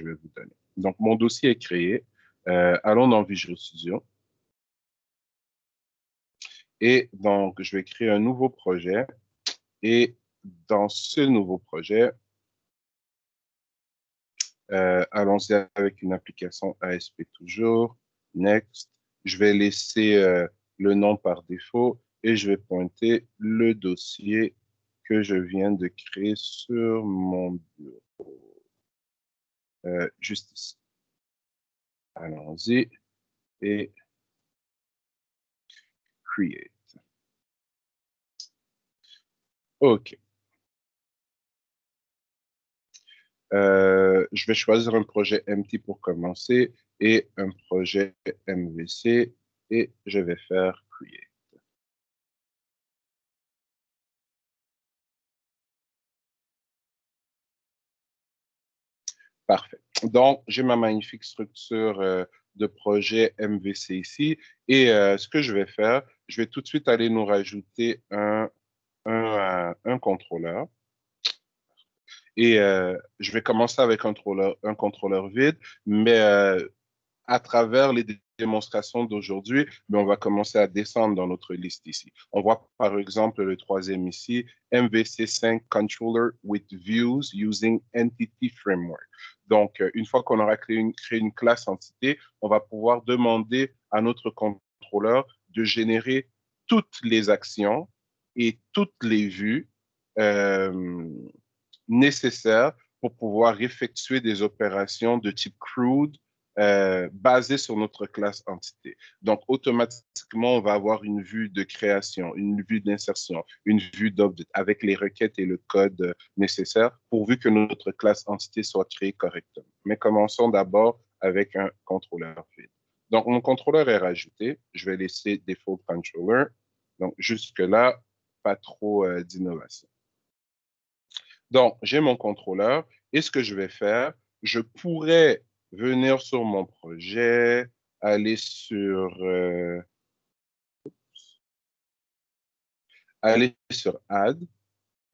je vais vous donner. Donc, mon dossier est créé. Allons dans Visual Studio. Et donc, je vais créer un nouveau projet. Et dans ce nouveau projet, allons-y avec une application ASP toujours. Next. Je vais laisser le nom par défaut et je vais pointer le dossier que je viens de créer sur mon bureau. Juste ici. Allons-y et create. OK. Je vais choisir un projet empty pour commencer et un projet MVC et je vais faire create. Parfait. Donc, j'ai ma magnifique structure de projet MVC ici et ce que je vais faire, je vais tout de suite aller nous rajouter un contrôleur. Et je vais commencer avec un contrôleur vide, mais à travers les démonstrations d'aujourd'hui, on va commencer à descendre dans notre liste ici. On voit par exemple le troisième ici, MVC5 Controller with Views using Entity Framework. Donc, une fois qu'on aura créé une classe entité, on va pouvoir demander à notre contrôleur de générer toutes les actions et toutes les vues nécessaires pour pouvoir effectuer des opérations de type CRUD basées sur notre classe entité. Donc, automatiquement, on va avoir une vue de création, une vue d'insertion, une vue d'update avec les requêtes et le code nécessaire pourvu que notre classe entité soit créée correctement. Mais commençons d'abord avec un contrôleur vide. Donc, mon contrôleur est rajouté. Je vais laisser default controller. Donc, jusque-là, pas trop d'innovation. Donc, j'ai mon contrôleur et ce que je vais faire, je pourrais venir sur mon projet, aller sur Add,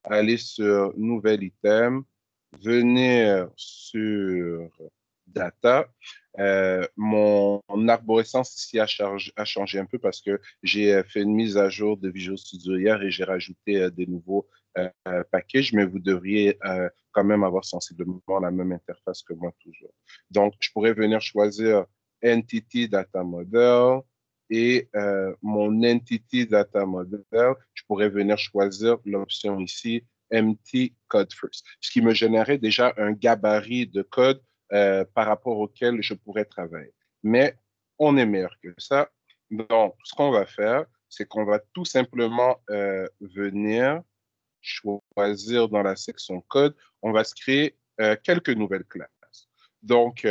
aller sur Nouvel item, venir sur Data. Mon arborescence ici a changé un peu parce que j'ai fait une mise à jour de Visual Studio hier et j'ai rajouté des nouveaux packages, mais vous devriez quand même avoir sensiblement la même interface que moi toujours. Donc, je pourrais venir choisir Entity Data Model et mon Entity Data Model, je pourrais venir choisir l'option ici Empty Code First, ce qui me générait déjà un gabarit de code par rapport auquel je pourrais travailler. Mais on est meilleur que ça. Donc, ce qu'on va faire, c'est qu'on va tout simplement venir choisir dans la section code, on va se créer quelques nouvelles classes. Donc,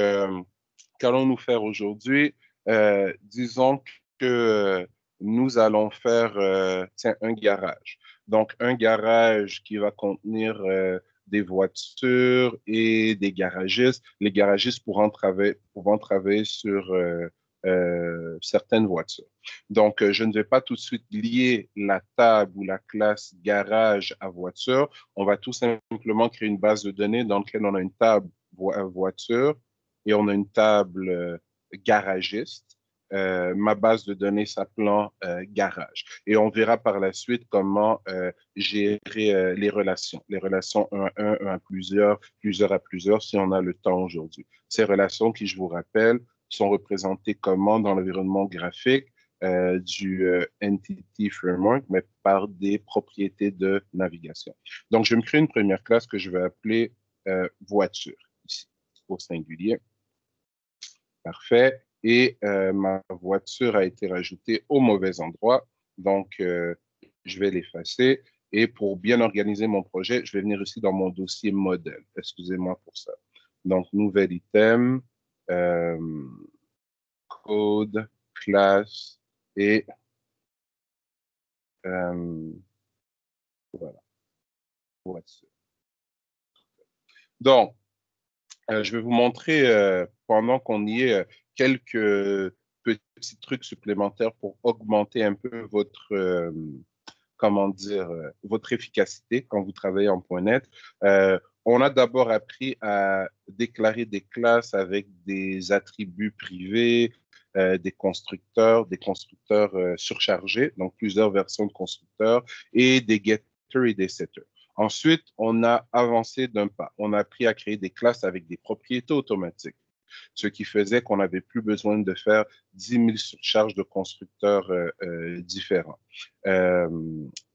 qu'allons-nous faire aujourd'hui? Disons que nous allons faire un garage. Donc, un garage qui va contenir des voitures et des garagistes. Les garagistes pourront travailler sur certaines voitures. Donc, je ne vais pas tout de suite lier la table ou la classe garage à voiture. On va tout simplement créer une base de données dans laquelle on a une table voiture et on a une table garagiste. Ma base de données s'appelant garage. Et on verra par la suite comment gérer les relations 1 à 1, 1 à plusieurs, plusieurs à plusieurs, si on a le temps aujourd'hui. Ces relations qui, je vous rappelle, sont représentées comment dans l'environnement graphique du Entity Framework, mais par des propriétés de navigation. Donc, je vais me créer une première classe que je vais appeler voiture, ici, au singulier. Parfait. Et ma voiture a été rajoutée au mauvais endroit. Donc, je vais l'effacer. Et pour bien organiser mon projet, je vais venir ici dans mon dossier modèle. Excusez-moi pour ça. Donc, nouvel item, code, classe et voilà, voiture. Donc, je vais vous montrer, pendant qu'on y est, quelques petits trucs supplémentaires pour augmenter un peu comment dire, votre efficacité quand vous travaillez en .NET. On a d'abord appris à déclarer des classes avec des attributs privés, des constructeurs surchargés, donc plusieurs versions de constructeurs, et des getters et des setters. Ensuite, on a avancé d'un pas. On a appris à créer des classes avec des propriétés automatiques, ce qui faisait qu'on n'avait plus besoin de faire 10 000 surcharges de constructeurs différents.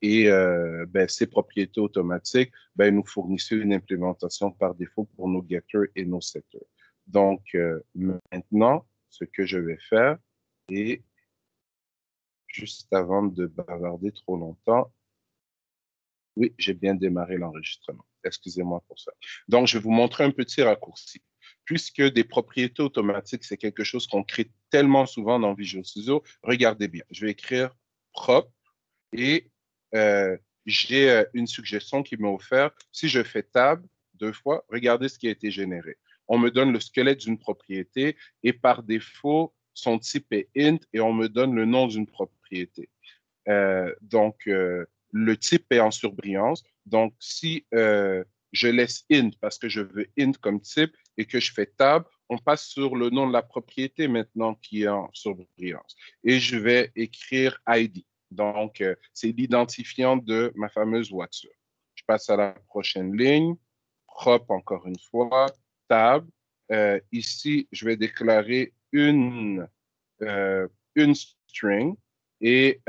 Ces propriétés automatiques nous fournissaient une implémentation par défaut pour nos getters et nos setters. Donc, maintenant, ce que je vais faire, et juste avant de bavarder trop longtemps, oui, j'ai bien démarré l'enregistrement. Excusez-moi pour ça. Donc, je vais vous montrer un petit raccourci. Puisque des propriétés automatiques, c'est quelque chose qu'on crée tellement souvent dans Visual Studio, regardez bien. Je vais écrire propre et j'ai une suggestion qui m'est offerte. Si je fais tab 2 fois, regardez ce qui a été généré. On me donne le squelette d'une propriété et par défaut, son type est int et on me donne le nom d'une propriété. Le type est en surbrillance. Donc, si je laisse int parce que je veux int comme type et que je fais tab, on passe sur le nom de la propriété maintenant qui est en surbrillance. Et je vais écrire ID. Donc, c'est l'identifiant de ma fameuse voiture. Je passe à la prochaine ligne. Prop encore une fois. Tab. Ici, je vais déclarer une string et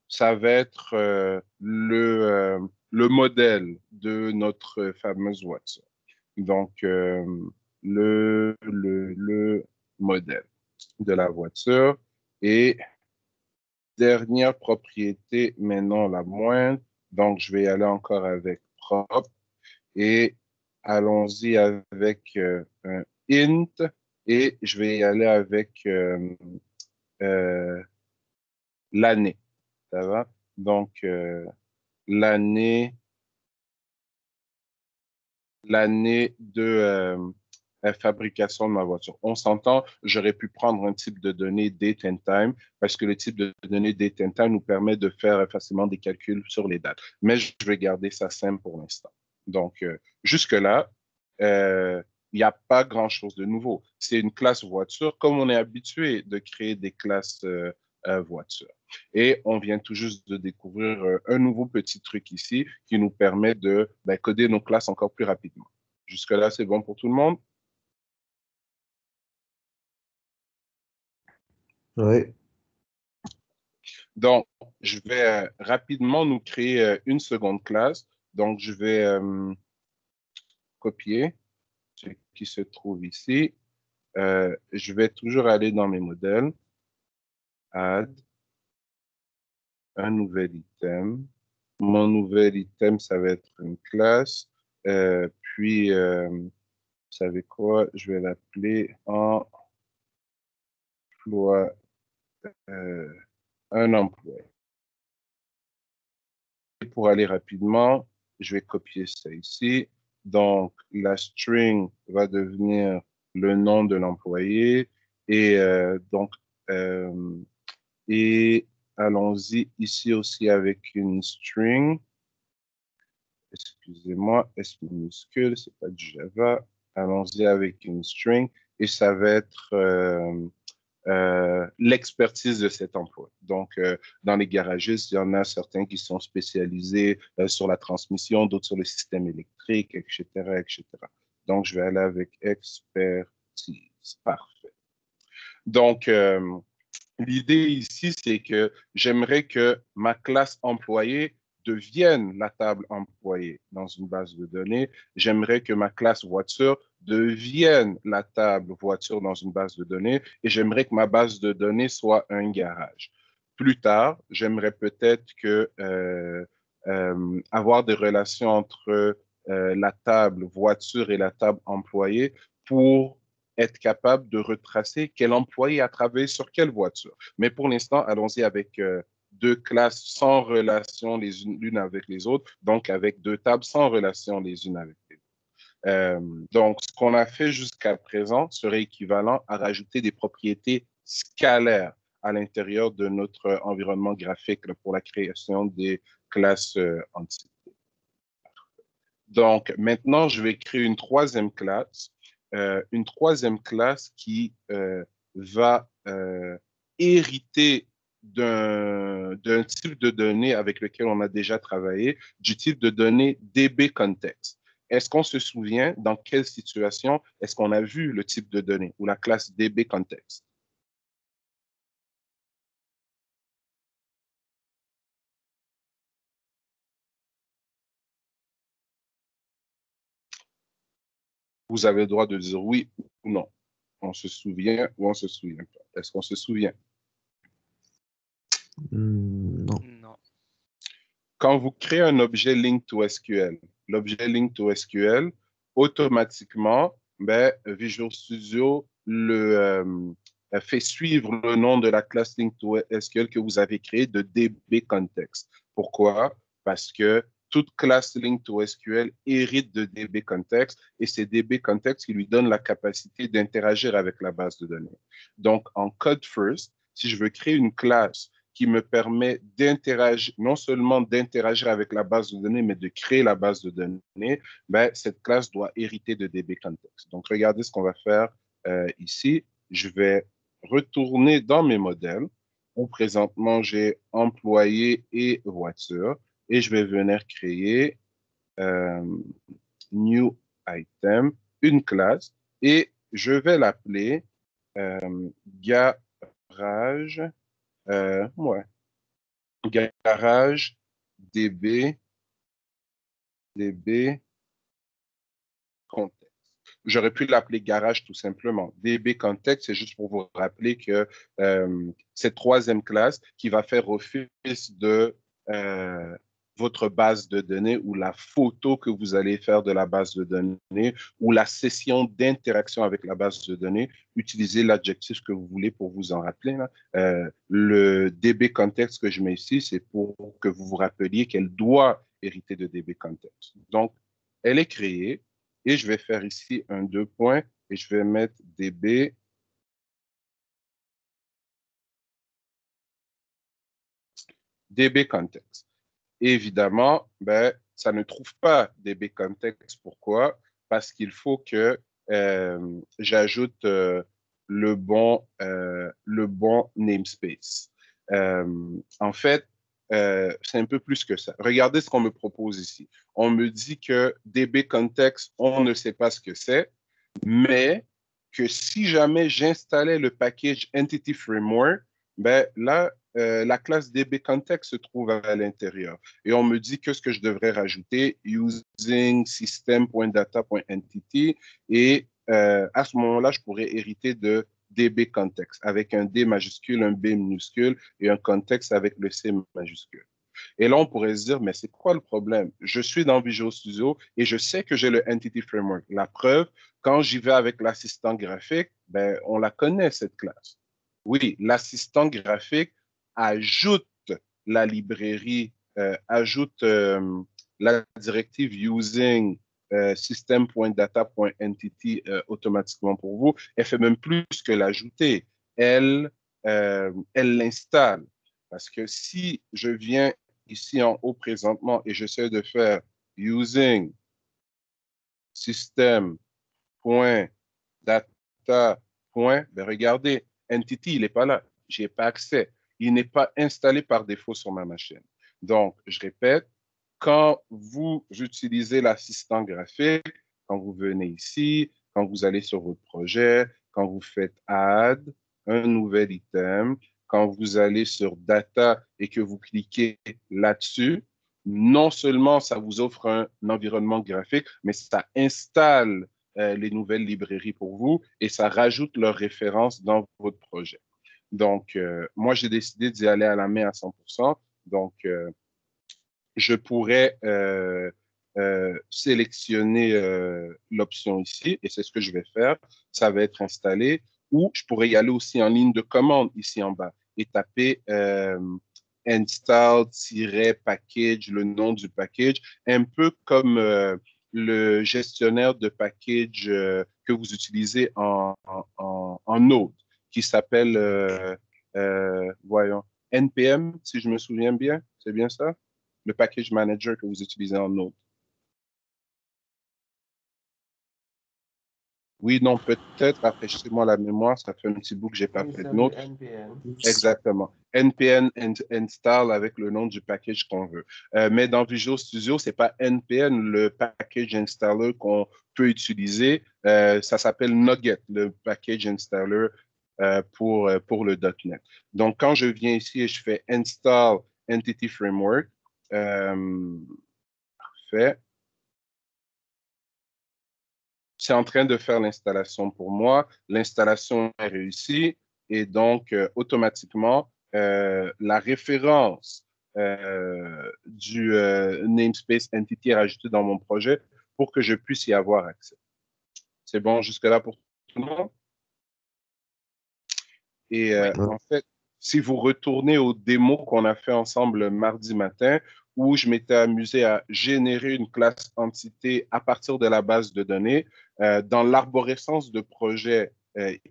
ça va être le modèle de notre fameuse voiture. Donc, le modèle de la voiture. Et dernière propriété, maintenant la moindre. Donc, je vais y aller encore avec propre. Et allons-y avec un int. Et je vais y aller avec l'année. Ça va? Donc, l'année de fabrication de ma voiture. On s'entend, j'aurais pu prendre un type de données date and time parce que le type de données date and time nous permet de faire facilement des calculs sur les dates. Mais je vais garder ça simple pour l'instant. Donc, jusque-là, il n'y a pas grand-chose de nouveau. C'est une classe voiture comme on est habitué de créer des classes voitures. Et on vient tout juste de découvrir un nouveau petit truc ici qui nous permet de coder nos classes encore plus rapidement. Jusque-là, c'est bon pour tout le monde? Oui. Donc, je vais rapidement nous créer une seconde classe. Donc, je vais copier ce qui se trouve ici. Je vais toujours aller dans mes modèles. Add, un nouvel item. Mon nouvel item, ça va être une classe. Vous savez quoi? Je vais l'appeler emploi, un emploi. Et pour aller rapidement, je vais copier ça ici. Donc, la string va devenir le nom de l'employé. Et euh, et allons-y ici aussi avec une string. Excusez-moi, S minuscule, c'est pas du Java. Allons-y avec une string et ça va être l'expertise de cet emploi. Donc, dans les garagistes, il y en a certains qui sont spécialisés sur la transmission, d'autres sur le système électrique, etc., etc. Donc, je vais aller avec expertise. Parfait. Donc, l'idée ici, c'est que j'aimerais que ma classe employée devienne la table employée dans une base de données. J'aimerais que ma classe voiture devienne la table voiture dans une base de données et j'aimerais que ma base de données soit un garage. Plus tard, j'aimerais peut-être avoir des relations entre la table voiture et la table employée pour être capable de retracer quel employé a travaillé sur quelle voiture. Mais pour l'instant, allons-y avec deux classes sans relation les unes l'une avec les autres, donc avec deux tables sans relation les unes avec les autres. Donc, ce qu'on a fait jusqu'à présent serait équivalent à rajouter des propriétés scalaires à l'intérieur de notre environnement graphique là, pour la création des classe entité. Donc, maintenant, je vais créer une troisième classe qui va hériter d'un type de données avec lequel on a déjà travaillé, du type de données DB Context. Est-ce qu'on se souvient dans quelle situation est-ce qu'on a vu le type de données ou la classe DB Context? Vous avez le droit de dire oui ou non. On se souvient ou on se souvient pas. Est-ce qu'on se souvient? Non. Non. Quand vous créez un objet link to SQL, l'objet link to SQL, automatiquement, Visual Studio fait suivre le nom de la classe link to SQL que vous avez créée de DB Context. Pourquoi? Parce que toute classe link to SQL hérite de DB Context et c'est DB Context qui lui donne la capacité d'interagir avec la base de données. Donc, en code first, si je veux créer une classe qui me permet d'interagir, non seulement d'interagir avec la base de données, mais de créer la base de données, cette classe doit hériter de DB Context. Donc, regardez ce qu'on va faire ici. Je vais retourner dans mes modèles où présentement j'ai employé et voiture et je vais venir créer new item, une classe et je vais l'appeler garage. Ouais. Garage DB Context. J'aurais pu l'appeler garage tout simplement. DB Context, c'est juste pour vous rappeler que cette troisième classe qui va faire office de votre base de données ou la photo que vous allez faire de la base de données ou la session d'interaction avec la base de données, utilisez l'adjectif que vous voulez pour vous en rappeler. Là. Le DB Context que je mets ici, c'est pour que vous vous rappeliez qu'elle doit hériter de DB Context. Donc, elle est créée et je vais faire ici un 2 points et je vais mettre DB Context. Évidemment, ça ne trouve pas DB Context. Pourquoi? Parce qu'il faut que j'ajoute le bon namespace. En fait, c'est un peu plus que ça. Regardez ce qu'on me propose ici. On me dit que DB Context, on ne sait pas ce que c'est, mais que si jamais j'installais le package Entity Framework, là, la classe DB Context se trouve à l'intérieur. Et on me dit que ce que je devrais rajouter, using system.data.entity, et à ce moment-là, je pourrais hériter de DB Context avec un D majuscule, un B minuscule et un context avec le C majuscule. Et là, on pourrait se dire, mais c'est quoi le problème? Je suis dans Visual Studio et je sais que j'ai le Entity Framework. La preuve, quand j'y vais avec l'assistant graphique, on la connaît, cette classe. Oui, l'assistant graphique ajoute la librairie, ajoute la directive using system.data.entity automatiquement pour vous. Elle fait même plus que l'ajouter. Elle l'installe. Parce que si je viens ici en haut présentement et j'essaie de faire using system.data. Regardez, Entity, il n'est pas là. Je n'ai pas accès. Il n'est pas installé par défaut sur ma machine. Donc, je répète, quand vous utilisez l'assistant graphique, quand vous venez ici, quand vous allez sur votre projet, quand vous faites Add, un nouvel item, quand vous allez sur Data et que vous cliquez là-dessus, non seulement ça vous offre un environnement graphique, mais ça installe les nouvelles librairies pour vous et ça rajoute leurs références dans votre projet. Donc, moi, j'ai décidé d'y aller à la main à 100%. Donc, je pourrais sélectionner l'option ici et c'est ce que je vais faire. Ça va être installé ou je pourrais y aller aussi en ligne de commande ici en bas et taper install-package, le nom du package, un peu comme le gestionnaire de package que vous utilisez en Node qui s'appelle, voyons, NPM, si je me souviens bien. C'est bien ça? le package manager que vous utilisez en Node. Oui, non, peut-être, rafraîchissez-moi la mémoire, ça fait un petit bout que j'ai pas Oui, fait de c'est le Node. NPN. Exactement. NPN install avec le nom du package qu'on veut. Mais dans Visual Studio, c'est pas NPN le package installer qu'on peut utiliser. Ça s'appelle Nugget, le package installer pour le .NET. Donc, quand je viens ici et je fais install Entity Framework, fait, c'est en train de faire l'installation pour moi. L'installation est réussie et donc automatiquement, la référence du namespace entity est rajoutée dans mon projet pour que je puisse y avoir accès. C'est bon jusque-là pour tout le monde? Et Oui. en fait, si vous retournez aux démos qu'on a fait ensemble mardi matin, où je m'étais amusé à générer une classe entité à partir de la base de données, dans l'arborescence de projet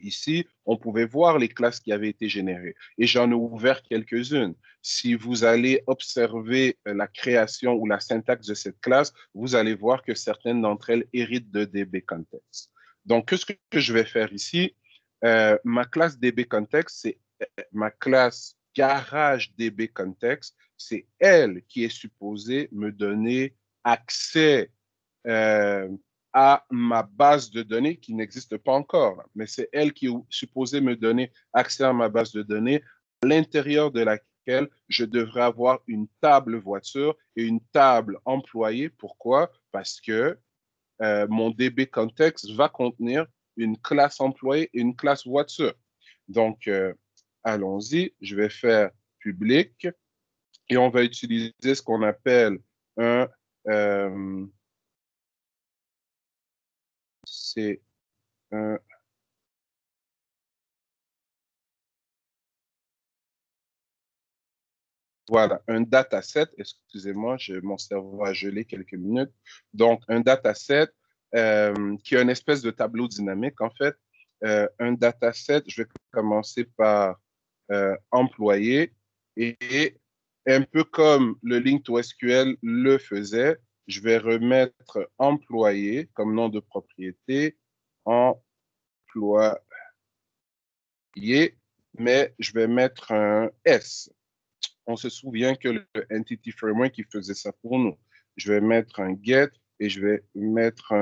ici, on pouvait voir les classes qui avaient été générées. Et j'en ai ouvert quelques-unes. Si vous allez observer la création ou la syntaxe de cette classe, vous allez voir que certaines d'entre elles héritent de DB Context. Donc, qu'est-ce que je vais faire ici? Ma classe DB Context, c'est ma classe garage DB Context, c'est elle qui est supposée me donner accès à ma base de données qui n'existe pas encore. Mais c'est elle qui est supposée me donner accès à ma base de données à l'intérieur de laquelle je devrais avoir une table voiture et une table employée. Pourquoi? Parce que mon DB Context va contenir une classe employée et une classe voiture. Donc, allons-y, je vais faire public et on va utiliser ce qu'on appelle un, c'est un, voilà, un dataset. Excusez-moi, mon cerveau a gelé quelques minutes. Donc, un dataset qui est une espèce de tableau dynamique, en fait. Un dataset, je vais commencer par employé et un peu comme le link to SQL le faisait, je vais remettre employé comme nom de propriété, employé, mais je vais mettre un S. On se souvient que le Entity Framework qui faisait ça pour nous. Je vais mettre un get et je vais mettre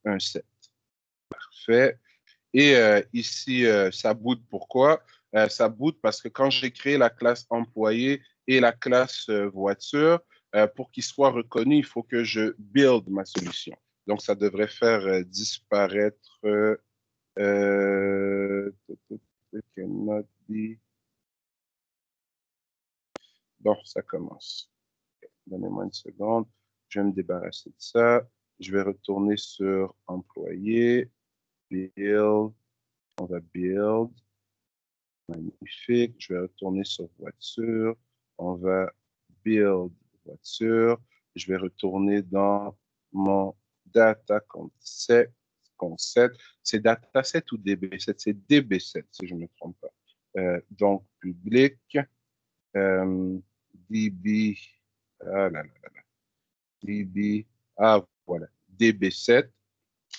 un set. Parfait. Et ici, ça boot. Pourquoi? Ça boot parce que quand j'ai créé la classe employé et la classe voiture, pour qu'ils soient reconnus, il faut que je build ma solution. Donc, ça devrait faire disparaître cannot be. Bon, ça commence. Donnez-moi une seconde. Je vais me débarrasser de ça. Je vais retourner sur employé, build. On va build. Magnifique. Je vais retourner sur voiture. On va build voiture. Je vais retourner dans mon data concept. C'est dataset ou DB7? C'est DB7, si je ne me trompe pas. Donc, public, DB, ah là là là là, DB, ah voilà, DB7.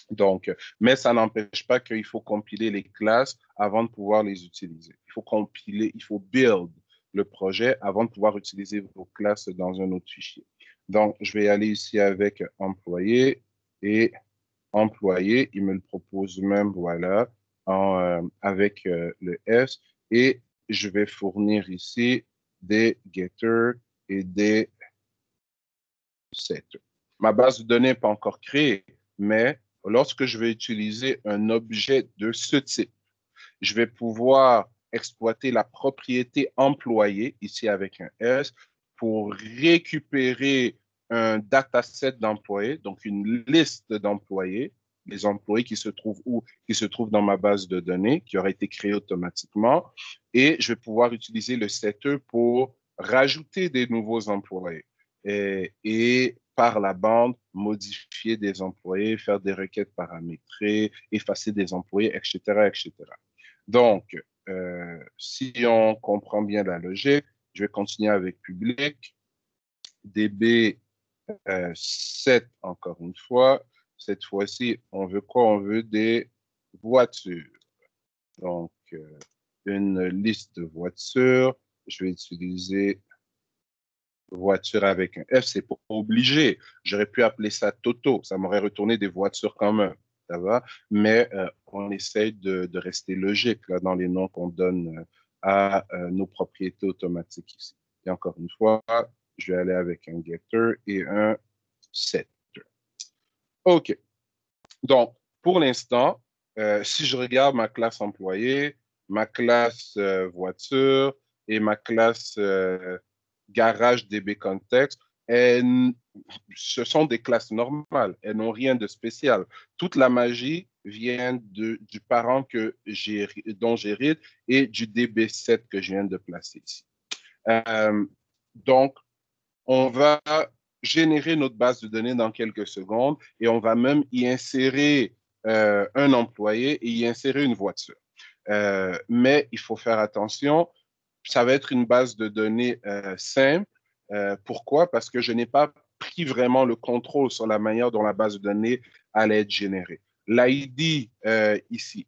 Donc, mais ça n'empêche pas qu'il faut compiler les classes avant de pouvoir les utiliser. Il faut compiler, il faut build le projet avant de pouvoir utiliser vos classes dans un autre fichier. Donc, je vais aller ici avec employé et employé, il me le propose même, voilà, avec le S. Et je vais fournir ici des getters et des setters. Ma base de données n'est pas encore créée, mais lorsque je vais utiliser un objet de ce type, je vais pouvoir exploiter la propriété employé, ici avec un S, pour récupérer un dataset d'employés, donc une liste d'employés, les employés qui se trouvent où? Qui se trouvent dans ma base de données, qui aura été créée automatiquement. Et je vais pouvoir utiliser le setter pour rajouter des nouveaux employés. Et par la bande, modifier des employés, faire des requêtes paramétrées, effacer des employés, etc., etc. Donc, si on comprend bien la logique, je vais continuer avec public. DB7 encore une fois. Cette fois-ci, on veut quoi? On veut des voitures. Donc, une liste de voitures. Je vais utiliser voiture avec un F, c'est pas obligé. J'aurais pu appeler ça Toto, ça m'aurait retourné des voitures quand même, ça va. Mais on essaye de rester logique là, dans les noms qu'on donne à nos propriétés automatiques ici. Et encore une fois, je vais aller avec un getter et un setter. OK. Donc, pour l'instant, si je regarde ma classe employé, ma classe voiture et ma classe garage DB Context, ce sont des classes normales. Elles n'ont rien de spécial. Toute la magie vient du parent dont j'hérite et du DB7 que je viens de placer ici. Donc, on va générer notre base de données dans quelques secondes et on va même y insérer un employé et y insérer une voiture. Mais il faut faire attention, ça va être une base de données simple. Pourquoi? Parce que je n'ai pas pris vraiment le contrôle sur la manière dont la base de données allait être générée. L'ID ici,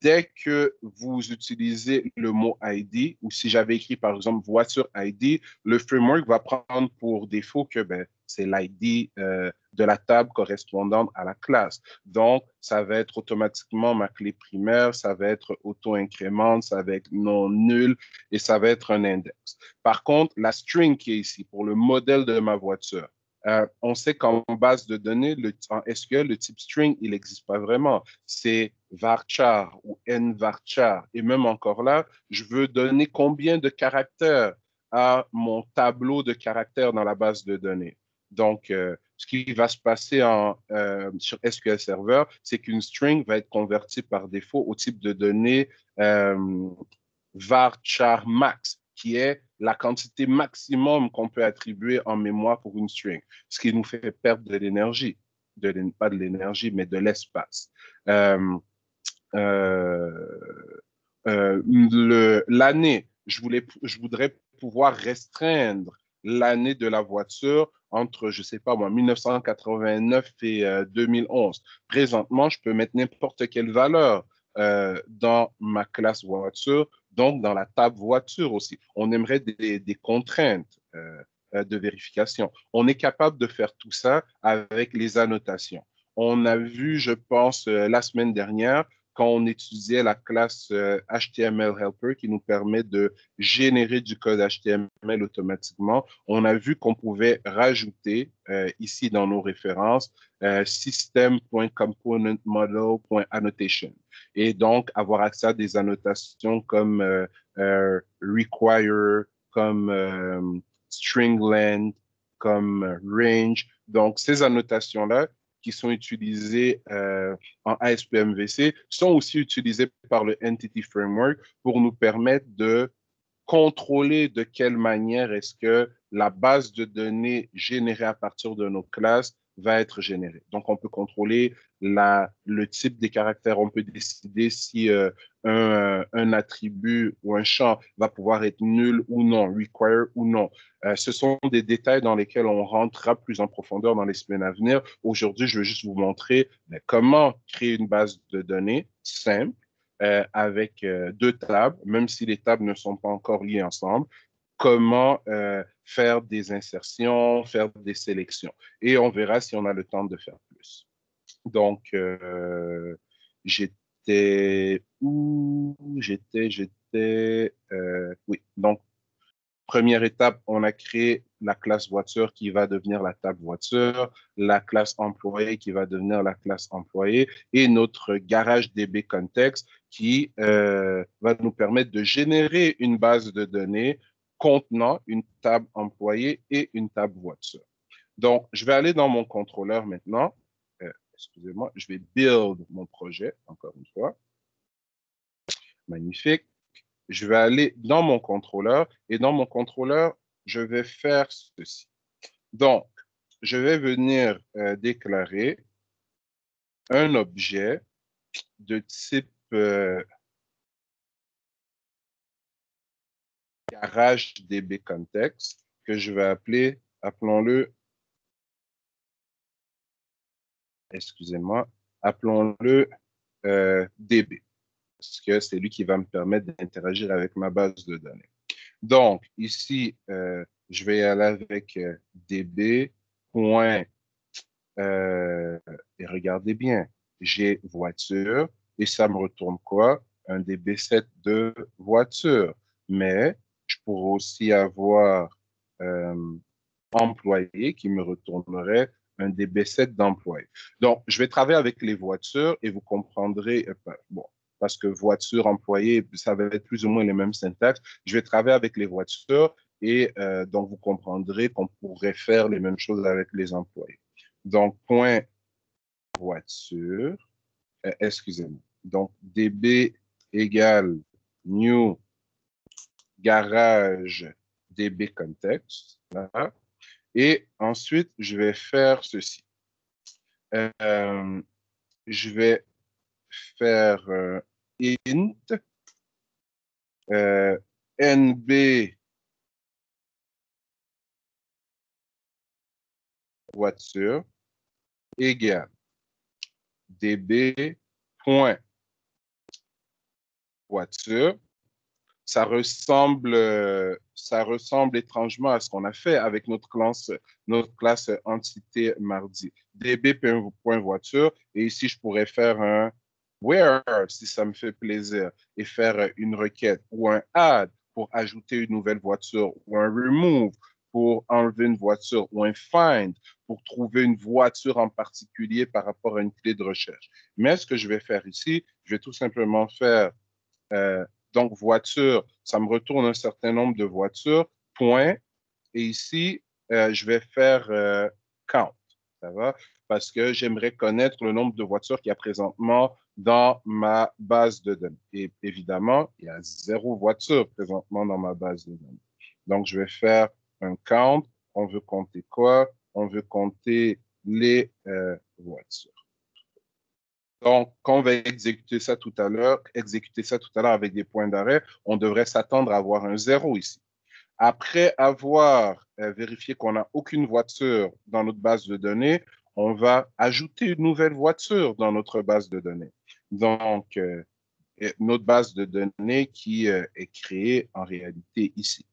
dès que vous utilisez le mot ID, ou si j'avais écrit par exemple voiture ID, le framework va prendre pour défaut que c'est l'ID de la table correspondante à la classe. Donc, ça va être automatiquement ma clé primaire, ça va être auto-incrément, ça va être non nul et ça va être un index. Par contre, la string qui est ici pour le modèle de ma voiture, on sait qu'en base de données, en SQL, le type string, il n'existe pas vraiment. C'est varchar ou nvarchar. Et même encore là, je veux donner combien de caractères à mon tableau de caractères dans la base de données. Donc, ce qui va se passer sur SQL Server, c'est qu'une string va être convertie par défaut au type de données varchar max, qui est la quantité maximum qu'on peut attribuer en mémoire pour une string, ce qui nous fait perdre de l'énergie, pas de l'énergie, mais de l'espace. L'année, je voudrais pouvoir restreindre l'année de la voiture entre, je sais pas moi, 1989 et 2011. Présentement, je peux mettre n'importe quelle valeur dans ma classe voiture, donc dans la table voiture aussi. On aimerait des contraintes de vérification. On est capable de faire tout ça avec les annotations. On a vu, je pense, la semaine dernière, quand on étudiait la classe HTML Helper qui nous permet de générer du code HTML automatiquement, on a vu qu'on pouvait rajouter ici dans nos références system.componentModel.annotation et donc avoir accès à des annotations comme require, comme string length, comme range. Donc, ces annotations-là qui sont utilisées en ASP.MVC sont aussi utilisées par le Entity Framework pour nous permettre de contrôler de quelle manière est-ce que la base de données générée à partir de nos classes va être générée. Donc, on peut contrôler le type des caractères. On peut décider si un attribut ou un champ va pouvoir être nul ou non, require ou non. Ce sont des détails dans lesquels on rentrera plus en profondeur dans les semaines à venir. Aujourd'hui, je veux juste vous montrer comment créer une base de données simple avec deux tables, même si les tables ne sont pas encore liées ensemble, comment faire des insertions, faire des sélections. Et on verra si on a le temps de faire plus. Donc, j'étais où? Oui, donc, première étape, on a créé la classe voiture qui va devenir la table voiture, la classe employé qui va devenir la classe employé et notre garage DB Context qui va nous permettre de générer une base de données contenant une table employé et une table voiture. Donc, je vais aller dans mon contrôleur maintenant. Excusez-moi, je vais build mon projet, encore une fois. Magnifique. Je vais aller dans mon contrôleur et dans mon contrôleur, je vais faire ceci. Donc, je vais venir déclarer un objet de type garage DB Context que je vais appeler, appelons-le, excusez-moi, appelons-le DB, parce que c'est lui qui va me permettre d'interagir avec ma base de données. Donc, ici, je vais y aller avec DB, point, et regardez bien, j'ai voiture, et ça me retourne quoi? Un DB7 de voiture. Mais je pourrais aussi avoir employé qui me retournerait un DB7 d'employé. Donc, je vais travailler avec les voitures et vous comprendrez, bon, parce que voiture, employé, ça va être plus ou moins les mêmes syntaxes. Je vais travailler avec les voitures et donc vous comprendrez qu'on pourrait faire les mêmes choses avec les employés. Donc, point voiture, excusez-moi. Donc, DB égale new garage DB context. Là. Et ensuite, je vais faire ceci. Je vais faire int NB voiture égale DB point voiture. Ça ressemble étrangement à ce qu'on a fait avec notre classe entité mardi. DB.voiture, et ici, je pourrais faire un where, si ça me fait plaisir, et faire une requête, ou un add pour ajouter une nouvelle voiture, ou un remove pour enlever une voiture, ou un find pour trouver une voiture en particulier par rapport à une clé de recherche. Mais ce que je vais faire ici, je vais tout simplement faire donc, voiture, ça me retourne un certain nombre de voitures, point. Et ici, je vais faire count. Ça va? Parce que j'aimerais connaître le nombre de voitures qu'il y a présentement dans ma base de données. Et évidemment, il y a 0 voiture présentement dans ma base de données. Donc, je vais faire un count. On veut compter quoi? On veut compter les voitures. Donc, quand on va exécuter ça tout à l'heure, avec des points d'arrêt, on devrait s'attendre à avoir un 0 ici. Après avoir vérifié qu'on n'a aucune voiture dans notre base de données, on va ajouter une nouvelle voiture dans notre base de données. Donc, notre base de données qui est créée en réalité ici.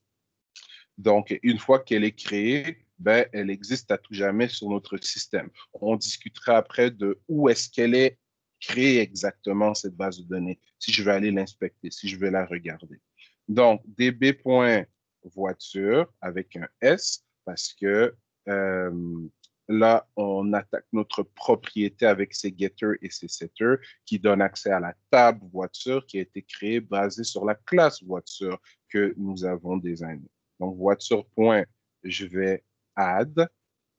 Donc, une fois qu'elle est créée, ben, elle existe à tout jamais sur notre système. On discutera après de où est-ce qu'elle est créée exactement, cette base de données, si je vais aller l'inspecter, si je vais la regarder. Donc, db.voiture avec un S, parce que là, on attaque notre propriété avec ses getters et ses setters qui donnent accès à la table voiture qui a été créée basée sur la classe voiture que nous avons désignée. Donc, voiture point, je vais add.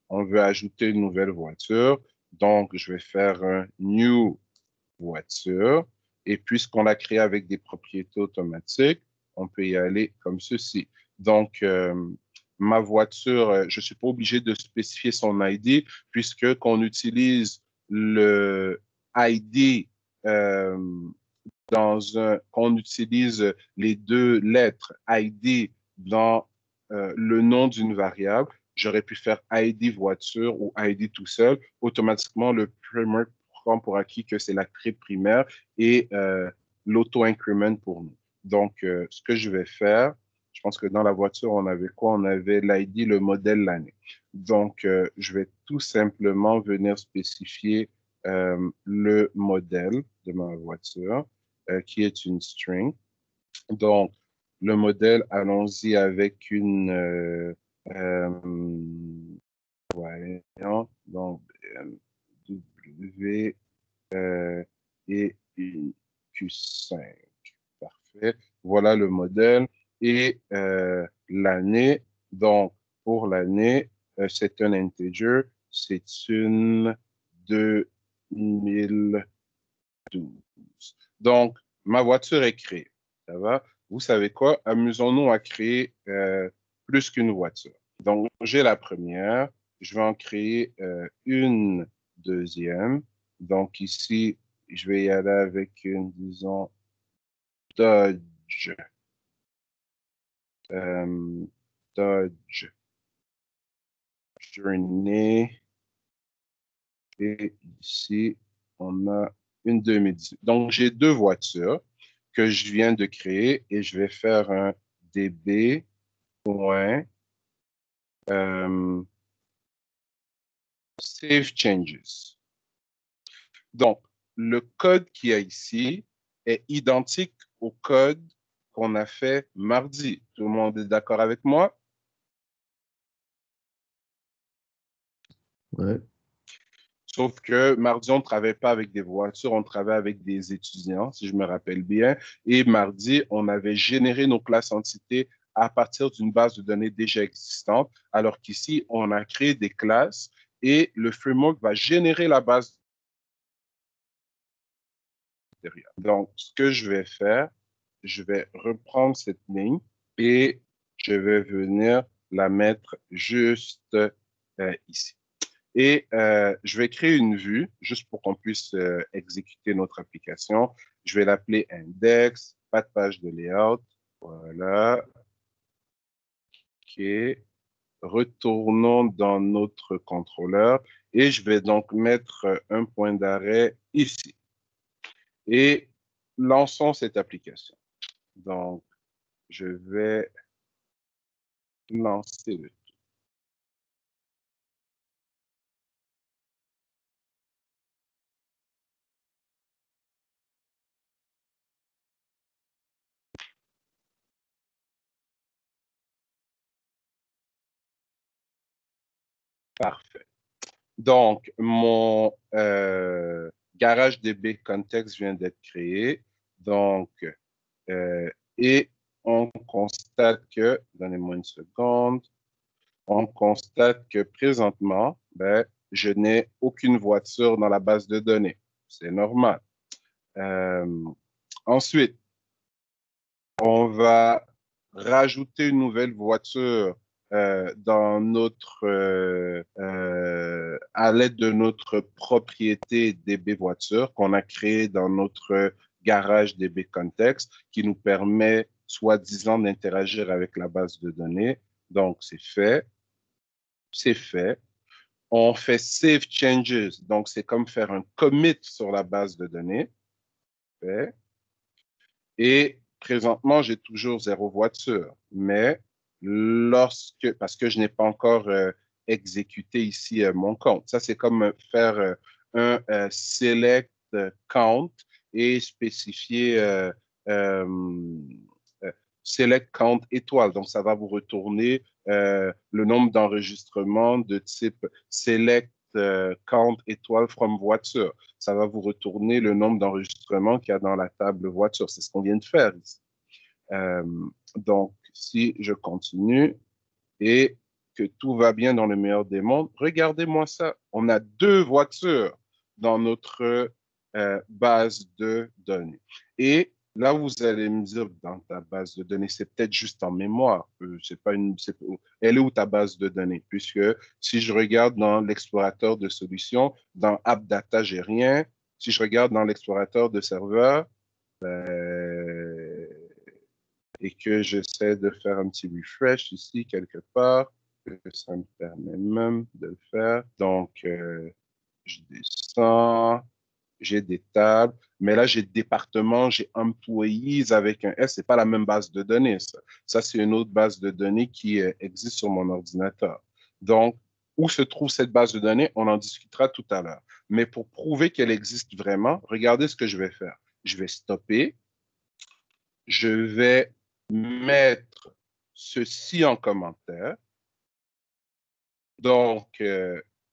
On veut ajouter une nouvelle voiture. Donc, je vais faire un new voiture. Et puisqu'on l'a créé avec des propriétés automatiques, on peut y aller comme ceci. Donc, ma voiture, je ne suis pas obligé de spécifier son ID puisque qu'on utilise le ID qu'on utilise les 2 lettres ID dans le nom d'une variable, j'aurais pu faire ID voiture ou ID tout seul. Automatiquement, le framework prend pour acquis que c'est la clé primaire et l'auto-increment pour nous. Donc, ce que je vais faire, je pense que dans la voiture, on avait quoi? On avait l'ID, le modèle, l'année. Donc, je vais tout simplement venir spécifier le modèle de ma voiture, qui est une string. Donc, le modèle, allons-y avec une voyons, donc W et une Q5. Parfait. Voilà le modèle. Et l'année, donc pour l'année, c'est un integer, c'est une 2012. Donc, ma voiture est créée. Ça va? Vous savez quoi? Amusons-nous à créer plus qu'une voiture. Donc, j'ai la première. Je vais en créer une deuxième. Donc, ici, je vais y aller avec une, disons, Dodge. Dodge. journée. Et ici, on a une 2018. Donc, j'ai deux voitures que je viens de créer et je vais faire un db. Save changes. Donc, le code qu'il y a ici est identique au code qu'on a fait mardi. Tout le monde est d'accord avec moi? Ouais. Sauf que mardi, on ne travaille pas avec des voitures, on travaille avec des étudiants, si je me rappelle bien. Et mardi, on avait généré nos classes entités à partir d'une base de données déjà existante, alors qu'ici, on a créé des classes et le framework va générer la base. Donc, ce que je vais faire, je vais reprendre cette ligne et je vais venir la mettre juste ici. Et je vais créer une vue juste pour qu'on puisse exécuter notre application. Je vais l'appeler index, pas de page de layout. Voilà. OK. Retournons dans notre contrôleur et je vais donc mettre un point d'arrêt ici. Et lançons cette application. Donc, je vais lancer le tout. Parfait. Donc, mon garage DB Context vient d'être créé. Donc, et on constate que, donnez-moi une seconde, on constate que présentement, ben, je n'ai aucune voiture dans la base de données. C'est normal. Ensuite, on va rajouter une nouvelle voiture dans à l'aide de notre propriété DB voiture qu'on a créée dans notre garage DB Context qui nous permet soi-disant d'interagir avec la base de données. Donc, c'est fait. C'est fait. On fait save changes. Donc, c'est comme faire un commit sur la base de données. Fait. Et présentement, j'ai toujours 0 voiture. Mais parce que je n'ai pas encore exécuté ici mon compte. Ça, c'est comme faire un select count et spécifier euh, select count étoile. Donc, ça va vous retourner le nombre d'enregistrements de type select count étoile from voiture. Ça va vous retourner le nombre d'enregistrements qu'il y a dans la table voiture. C'est ce qu'on vient de faire ici. Donc, si je continue et que tout va bien dans le meilleur des mondes, regardez-moi ça. On a 2 voitures dans notre base de données. Et là, vous allez me dire, dans ta base de données, c'est peut-être juste en mémoire. C'est pas elle est où ta base de données? Puisque si je regarde dans l'explorateur de solutions, dans AppData, j'ai rien. Si je regarde dans l'explorateur de serveur, et que j'essaie de faire un petit refresh ici quelque part, que ça me permet même de le faire. Donc, je descends, j'ai des tables, mais là, j'ai département, j'ai employees avec un S, c'est pas la même base de données, ça. Ça, c'est une autre base de données qui existe sur mon ordinateur. Donc, où se trouve cette base de données? On en discutera tout à l'heure. Mais pour prouver qu'elle existe vraiment, regardez ce que je vais faire. Je vais stopper. Je vais mettre ceci en commentaire. Donc,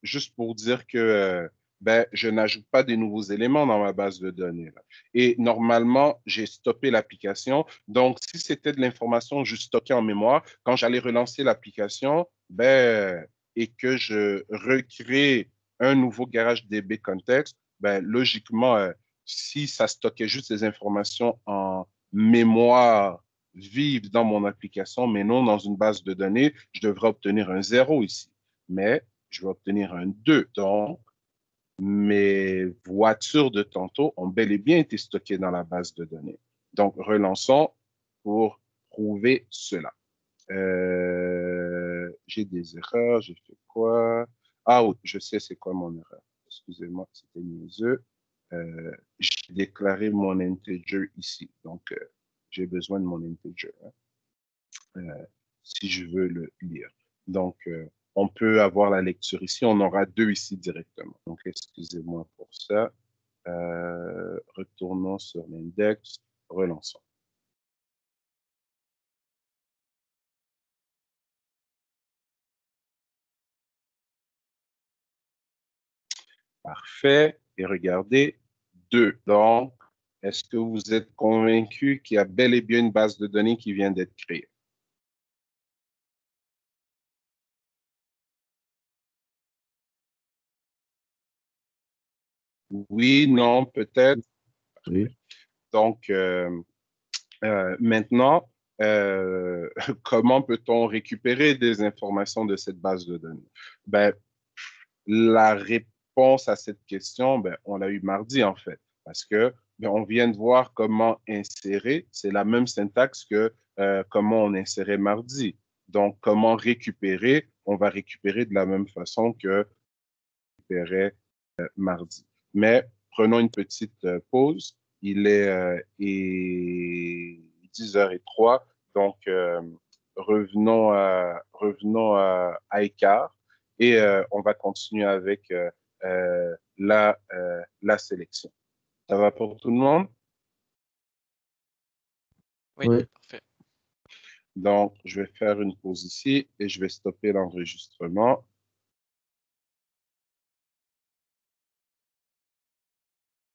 juste pour dire que ben, je n'ajoute pas des nouveaux éléments dans ma base de données. Là. Et normalement, j'ai stoppé l'application. Donc, si c'était de l'information juste stockée en mémoire, quand j'allais relancer l'application, ben, et que je recrée un nouveau garage DB Context, ben, logiquement, si ça stockait juste ces informations en mémoire vive dans mon application, mais non dans une base de données, je devrais obtenir un 0 ici. Mais je vais obtenir un 2. Donc, mes voitures de tantôt ont bel et bien été stockées dans la base de données. Donc, relançons pour prouver cela. j'ai des erreurs, j'ai fait quoi? Ah oui, je sais c'est quoi mon erreur. Excusez-moi, c'était niaiseux. J'ai déclaré mon integer ici. Donc, j'ai besoin de mon integer, hein, si je veux le lire. Donc, on peut avoir la lecture ici. On aura 2 ici directement. Donc, excusez-moi pour ça. Retournons sur l'index. Relançons. Parfait. Et regardez, 2. Donc, est-ce que vous êtes convaincu qu'il y a bel et bien une base de données qui vient d'être créée? Oui, non, peut-être. Oui. Donc, maintenant, comment peut-on récupérer des informations de cette base de données? Ben, la réponse à cette question, ben, on l'a eu mardi en fait, parce que ben, on vient de voir comment insérer, c'est la même syntaxe que comment on insérait mardi. Donc, comment récupérer, on va récupérer de la même façon que récupérait mardi. Mais prenons une petite pause. Il est 10h03, donc revenons à Icar et on va continuer avec la sélection. Ça va pour tout le monde? Oui, Oui. parfait. Donc, je vais faire une pause ici et je vais stopper l'enregistrement.